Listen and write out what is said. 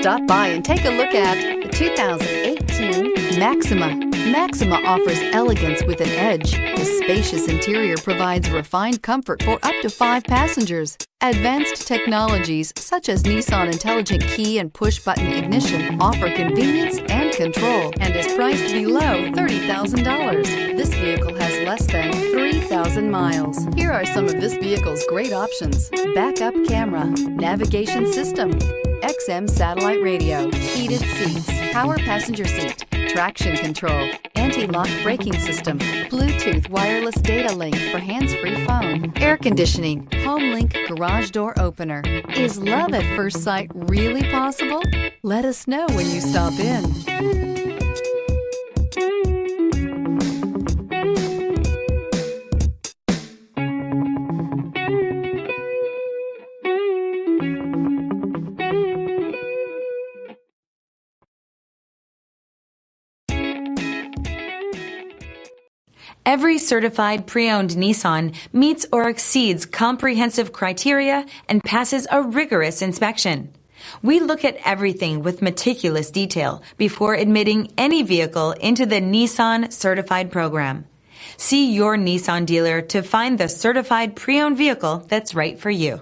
Stop by and take a look at the 2018 Maxima. Maxima offers elegance with an edge. The spacious interior provides refined comfort for up to 5 passengers. Advanced technologies such as Nissan Intelligent Key and Push-Button Ignition offer convenience and control and is priced below $30,000. This vehicle has less than 3,000 miles. Here are some of this vehicle's great options: backup camera, navigation system, XM satellite radio, heated seats, power passenger seat, traction control, anti-lock braking system, Bluetooth wireless data link for hands-free phone, air conditioning, home link garage door opener. Is love at first sight really possible? Let us know when you stop in. Every certified pre-owned Nissan meets or exceeds comprehensive criteria and passes a rigorous inspection. We look at everything with meticulous detail before admitting any vehicle into the Nissan Certified program. See your Nissan dealer to find the certified pre-owned vehicle that's right for you.